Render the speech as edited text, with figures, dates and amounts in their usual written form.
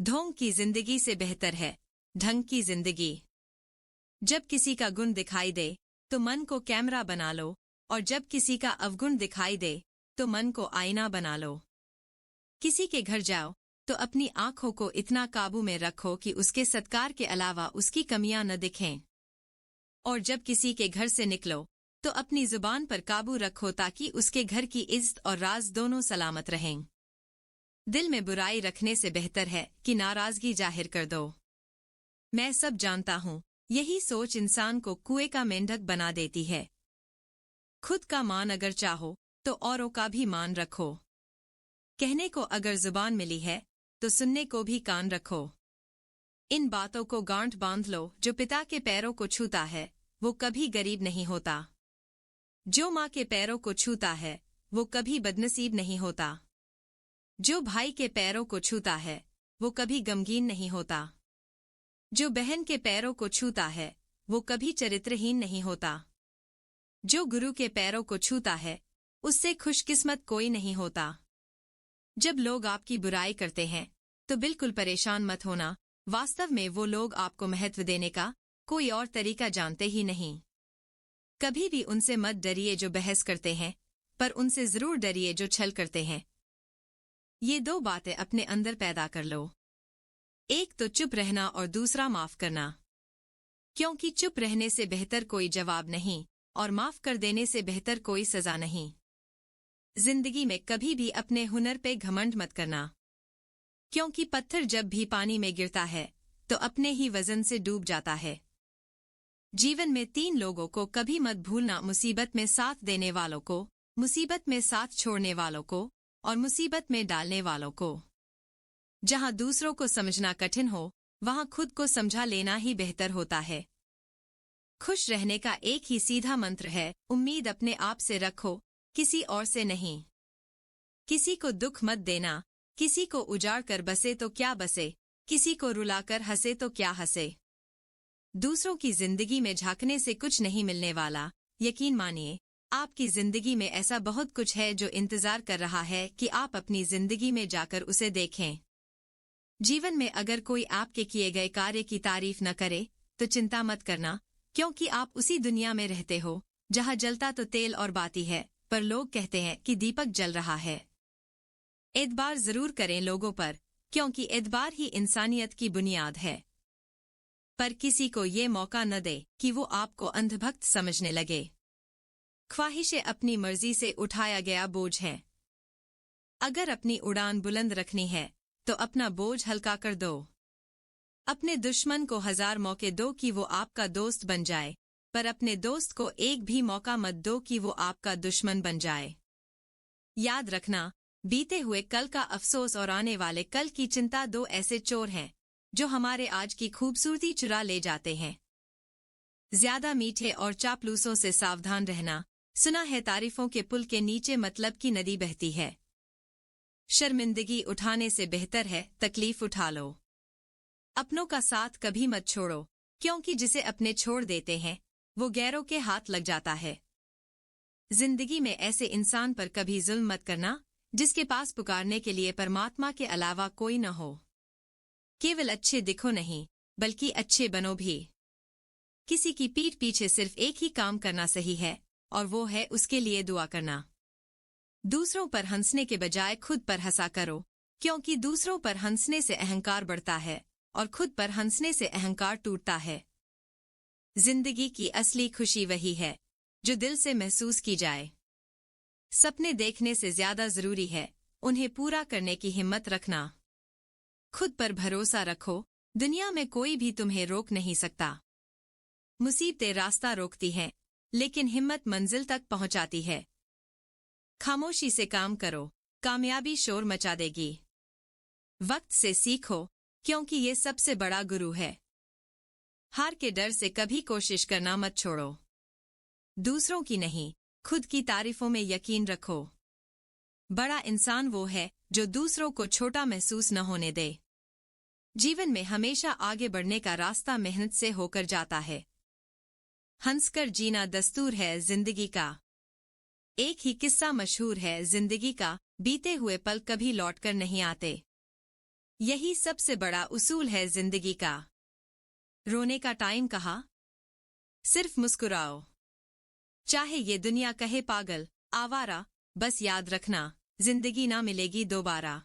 ढोंग की जिंदगी से बेहतर है ढंग की जिंदगी। जब किसी का गुण दिखाई दे तो मन को कैमरा बना लो, और जब किसी का अवगुण दिखाई दे तो मन को आईना बना लो। किसी के घर जाओ तो अपनी आंखों को इतना काबू में रखो कि उसके सत्कार के अलावा उसकी कमियां न दिखें। और जब किसी के घर से निकलो तो अपनी जुबान पर काबू रखो ताकि उसके घर की इज्जत और राज दोनों सलामत रहें। दिल में बुराई रखने से बेहतर है कि नाराजगी जाहिर कर दो। मैं सब जानता हूँ, यही सोच इंसान को कुएं का मेंढक बना देती है। खुद का मान अगर चाहो तो औरों का भी मान रखो। कहने को अगर जुबान मिली है तो सुनने को भी कान रखो। इन बातों को गांठ बांध लो, जो पिता के पैरों को छूता है वो कभी गरीब नहीं होता। जो माँ के पैरों को छूता है वो कभी बदनसीब नहीं होता। जो भाई के पैरों को छूता है वो कभी गमगीन नहीं होता। जो बहन के पैरों को छूता है वो कभी चरित्रहीन नहीं होता। जो गुरु के पैरों को छूता है उससे खुशकिस्मत कोई नहीं होता। जब लोग आपकी बुराई करते हैं तो बिल्कुल परेशान मत होना, वास्तव में वो लोग आपको महत्व देने का कोई और तरीका जानते ही नहीं। कभी भी उनसे मत डरिए जो बहस करते हैं, पर उनसे जरूर डरिए जो छल करते हैं। ये दो बातें अपने अंदर पैदा कर लो, एक तो चुप रहना और दूसरा माफ करना। क्योंकि चुप रहने से बेहतर कोई जवाब नहीं और माफ कर देने से बेहतर कोई सजा नहीं। जिंदगी में कभी भी अपने हुनर पे घमंड मत करना, क्योंकि पत्थर जब भी पानी में गिरता है तो अपने ही वजन से डूब जाता है। जीवन में 3 लोगों को कभी मत भूलना, मुसीबत में साथ देने वालों को, मुसीबत में साथ छोड़ने वालों को और मुसीबत में डालने वालों को। जहां दूसरों को समझना कठिन हो वहां खुद को समझा लेना ही बेहतर होता है। खुश रहने का एक ही सीधा मंत्र है, उम्मीद अपने आप से रखो, किसी और से नहीं। किसी को दुख मत देना, किसी को उजाड़ कर बसे तो क्या बसे, किसी को रुलाकर हंसे तो क्या हंसे। दूसरों की जिंदगी में झांकने से कुछ नहीं मिलने वाला। यकीन मानिए, आपकी जिंदगी में ऐसा बहुत कुछ है जो इंतजार कर रहा है कि आप अपनी जिंदगी में जाकर उसे देखें। जीवन में अगर कोई आपके किए गए कार्य की तारीफ न करे तो चिंता मत करना, क्योंकि आप उसी दुनिया में रहते हो जहां जलता तो तेल और बाती है, पर लोग कहते हैं कि दीपक जल रहा है। एतबार जरूर करें लोगों पर, क्योंकि एतबार ही इंसानियत की बुनियाद है। पर किसी को ये मौका न दे कि वो आपको अंधभक्त समझने लगे। ख्वाहिशें अपनी मर्जी से उठाया गया बोझ है। अगर अपनी उड़ान बुलंद रखनी है तो अपना बोझ हल्का कर दो। अपने दुश्मन को 1000 मौके दो कि वो आपका दोस्त बन जाए, पर अपने दोस्त को एक भी मौका मत दो कि वो आपका दुश्मन बन जाए। याद रखना, बीते हुए कल का अफसोस और आने वाले कल की चिंता 2 ऐसे चोर हैं जो हमारे आज की खूबसूरती चुरा ले जाते हैं। ज्यादा मीठे और चापलूसों से सावधान रहना। सुना है तारीफों के पुल के नीचे मतलब की नदी बहती है। शर्मिंदगी उठाने से बेहतर है तकलीफ उठा लो। अपनों का साथ कभी मत छोड़ो, क्योंकि जिसे अपने छोड़ देते हैं वो गैरों के हाथ लग जाता है। जिंदगी में ऐसे इंसान पर कभी जुल्म मत करना जिसके पास पुकारने के लिए परमात्मा के अलावा कोई न हो। केवल अच्छे दिखो नहीं, बल्कि अच्छे बनो भी। किसी की पीठ पीछे सिर्फ एक ही काम करना सही है, और वो है उसके लिए दुआ करना। दूसरों पर हंसने के बजाय खुद पर हंसा करो, क्योंकि दूसरों पर हंसने से अहंकार बढ़ता है और खुद पर हंसने से अहंकार टूटता है। जिंदगी की असली खुशी वही है जो दिल से महसूस की जाए। सपने देखने से ज्यादा जरूरी है उन्हें पूरा करने की हिम्मत रखना। खुद पर भरोसा रखो, दुनिया में कोई भी तुम्हें रोक नहीं सकता। मुसीबतें रास्ता रोकती हैं, लेकिन हिम्मत मंजिल तक पहुंचाती है। खामोशी से काम करो, कामयाबी शोर मचा देगी। वक्त से सीखो, क्योंकि ये सबसे बड़ा गुरु है। हार के डर से कभी कोशिश करना मत छोड़ो। दूसरों की नहीं, खुद की तारीफों में यकीन रखो। बड़ा इंसान वो है जो दूसरों को छोटा महसूस न होने दे। जीवन में हमेशा आगे बढ़ने का रास्ता मेहनत से होकर जाता है। हंसकर जीना दस्तूर है जिंदगी का। एक ही किस्सा मशहूर है जिंदगी का, बीते हुए पल कभी लौटकर नहीं आते। यही सबसे बड़ा उसूल है जिंदगी का। रोने का टाइम कहा? सिर्फ मुस्कुराओ। चाहे ये दुनिया कहे पागल, आवारा, बस याद रखना, जिंदगी ना मिलेगी दोबारा।